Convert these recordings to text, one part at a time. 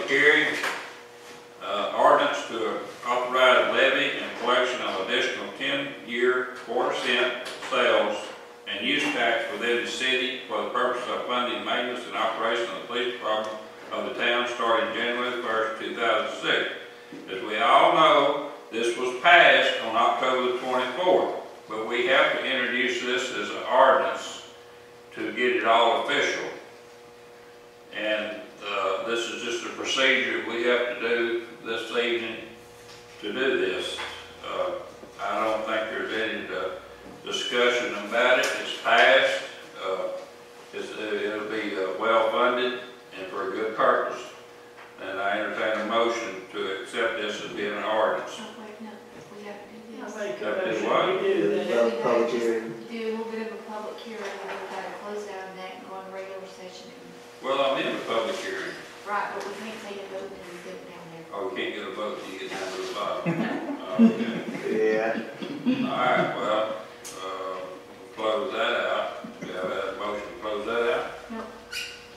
public hearing, ordinance to authorize levy and collection of additional 10-year quarter-cent sales and use tax within the city for the purpose of funding maintenance and operation of the police department of the town starting January 1st, 2006. As we all know, this was passed on October 24th, but we have to introduce this as an ordinance to get it all official. And this is just a procedure we have to do this evening to do this. I don't think there's any discussion about it. It's passed. It'll be well funded and for a good purpose. And I entertain a motion to accept this as being an ordinance. Oh, wait, no, we have to do this. Have to do what? We have to just do a little bit of a public hearing, and we've got to close out on that and go on regular session. Well, I'm in the public hearing. Right, but we can't take a vote until we get down there. Oh, we can't get a vote till you get down to the bottom. Okay. Yeah. All right, well, we'll close that out. Do you have a motion to close that out? No.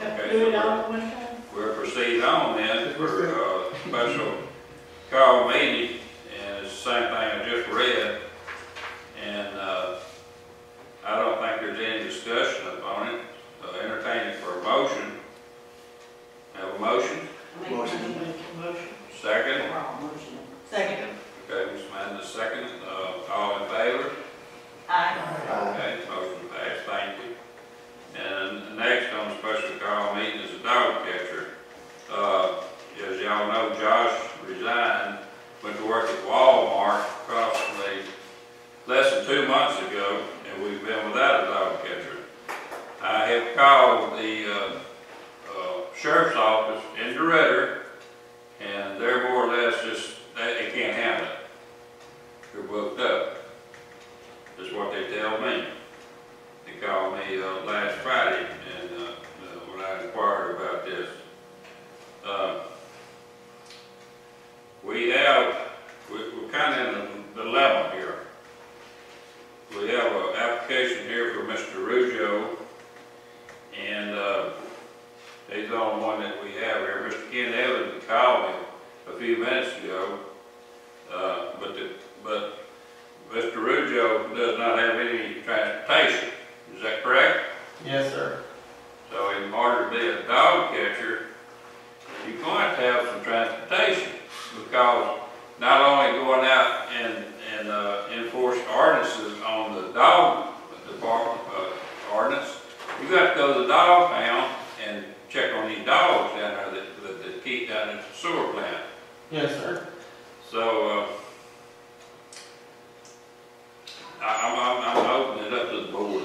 Okay, Do it so all at one time. we'll proceed on then for a special call meeting, and it's the same thing I just read. And I don't think there's any discussion upon it. Entertaining for a motion. Have a motion? Motion. Second? Second. Okay, Ms. Amanda, second. All in favor? Aye. Okay, motion passed, thank you. And next on special call meeting is a dog catcher. As y'all know, Josh resigned, went to work at Walmart approximately less than 2 months ago, and we've been without a dog catcher. I have called the sheriff's office in DeRidder, and they're more or less just, they can't handle it. They're booked up. That's what they tell me. They called me last Friday, and when I inquired about this. We're kind of in a dilemma here. We have an application here for Mr. Ruggio, and he's the only one that we have here. Mr. Ken Evans called me a few minutes ago, but Mr. Ruggio does not have any transportation. Is that correct? Yes, sir. So in order to be a dog catcher, you're going to have some transportation, because not only going out and enforce ordinances on the dog department ordinance, you got to go to the dog pound and check on these dogs down there that keep down at the sewer plant. Yes, sir. So I'm opening it up to the board.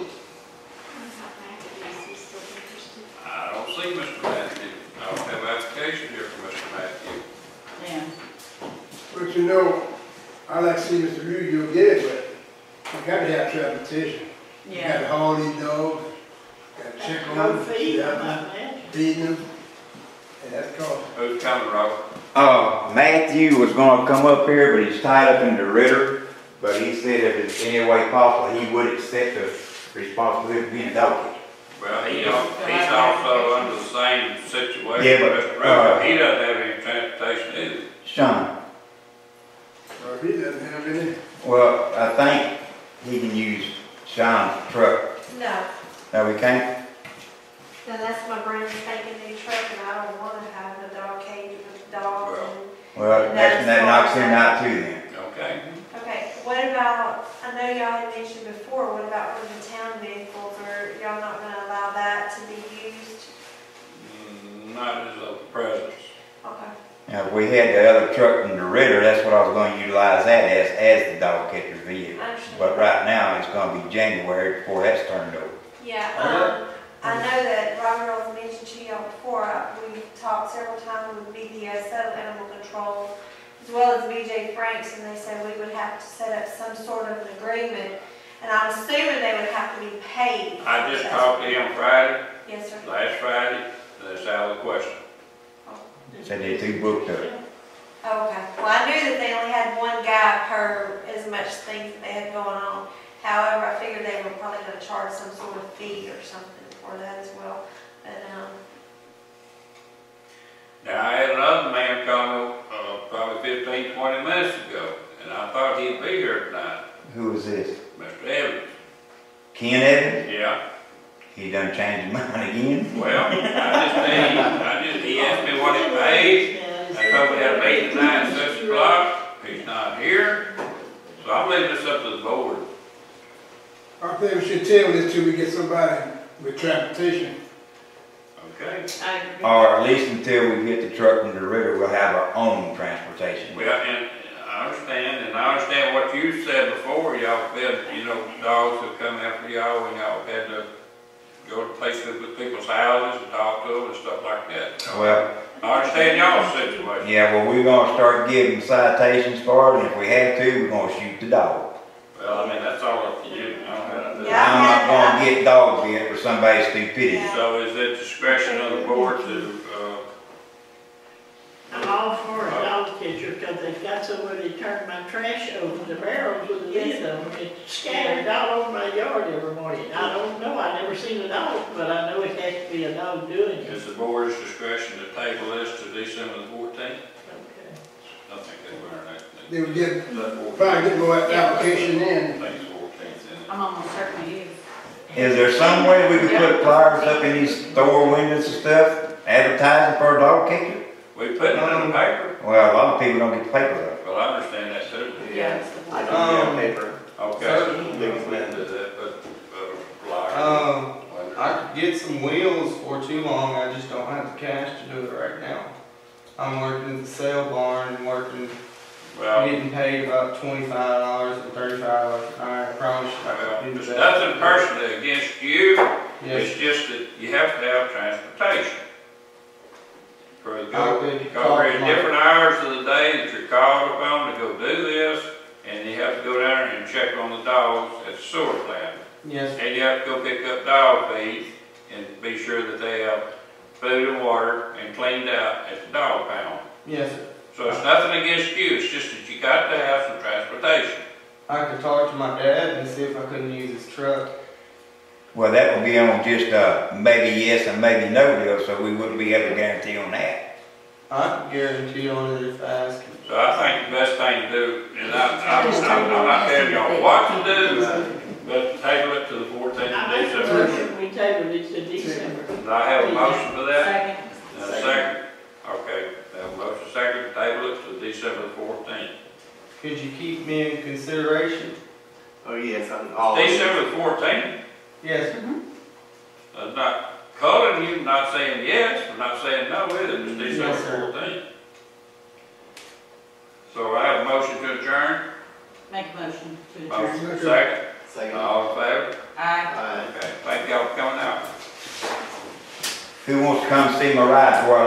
I don't see Mr. Matthew. I don't have application here for Mr. Matthew. Yeah. But you know, I like to see Mr. Ruggio get it, but you got to have transportation. You got to haul these dogs, got to check on them, feed them, and that's cost. Who's coming, Robert? Matthew was gonna come up here, but he's tied up in the Ritter. But he said if it's any way possible, he would accept the responsibility of being a dog catcher. Well, he's also under the same situation. Yeah, but, Mr. Ruggio, he doesn't have any transportation either. Sean, Or he doesn't have any. well, I think he can use Sean's truck. No, No, we can't? no, that's my brand spanking new truck, and I don't want to have a dog cage with dogs. Well, that knocks him out too then. Okay. Okay, what about, I know y'all had mentioned before, what about for the town vehicles, or y'all not going to allow that to be used? Not as of present. Okay. Now, if we had the other truck from the Ritter, that's what I was gonna utilize that as the dog catcher's vehicle. I understand. But right now, it's gonna be January before that's turned over. Yeah, I know that Robert has mentioned to y'all before, we've talked several times with BPSO, Animal Control, as well as BJ Franks, and they said we would have to set up some sort of an agreement, and I'm assuming they would have to be paid. I just talked to him Friday, Yes, sir. last Friday, and that's out of the question. Said they too booked up. Okay, well, I knew that they only had one guy per as much things that they had going on. However, I figured they were probably going to charge some sort of fee or something for that as well. But Now, I had another 20 minutes ago, and I thought he'd be here tonight, Who was this? Mr. Evans. Ken Evans? Yeah, He done changed his mind again? well, he asked me what it paid. I told him we had a meeting tonight at 6 o'clock. He's not here, so I'm leaving this up to the board. I think we should table this till we get somebody with transportation. Okay? I agree. Or at least until we get the truck from the river, we'll have our own transportation. Well, and I understand what you said before, y'all fed, dogs that come after y'all, and y'all had to go to places with people's houses and talk to them and stuff like that. Well, I understand y'all's situation. yeah, well, we're gonna start giving citations for it, and if we have to, we're gonna shoot the dog. Well, I mean, that's all up to you. I don't have to do Yeah. I'm not gonna get dog bit for somebody's stupidity. Yeah. So is it discretion of the board to, I'm all for a dog catcher because they've got somewhere they turn my trash over the barrels with the lid on them. It's scattered all over my yard every morning. I don't know, I never seen a dog, but I know it has to be a dog doing it. is the board's discretion to table this to December the 14th? Okay. I think they were next. They would get, Is that 14th? probably get more application in. I think it's 14th, isn't it? I'm almost certain it is. Is there some way we can put flyers up in these store windows and stuff, advertising for a dog catcher? We put it in the paper? Well, a lot of people don't get the paper though. Well, I understand that too. Yeah. I can get paper. Okay. Biggest man. Does that put flyer? I could get some wheels for too long, I just don't have the cash to do it right now. I'm working at the sale barn and I'm Well, getting paid about $25 and $35 an hour, I promise you. I can do there's that. nothing personally against you. Yes, It's just that you have to have transportation. For the go, Okay. because there are different hours of the day that you're called upon to go do this, and you have to go down there and check on the dogs at the sewer plant. yes, And you have to go pick up dog feed and be sure that they have food and water and cleaned out at the dog pound. yes, sir. So it's nothing against you, it's just that you got to have some transportation. I could talk to my dad and see if I couldn't use his truck. Well, that would be on just maybe yes and maybe no deal, so we wouldn't be able to guarantee on that. I can guarantee on it if I ask him. So I think the best thing to do, and I'm not telling y'all what to do, but table it to the 14th I of make a December. motion, we table it to December. Do I have a motion for that? Second. And a second? Okay, I have a motion second to table it to December the 14th. Could you keep me in consideration? Oh, yes, I'm all. December the 14th? Yes, sir. I'm not calling you, not saying yes, or not saying no either, it's December Yes, sir. 14th. So I have a motion to adjourn, Make a motion to adjourn. motion second, Second. all in favor? Aye. Okay, thank y'all for coming out. Who wants to come see my ride before I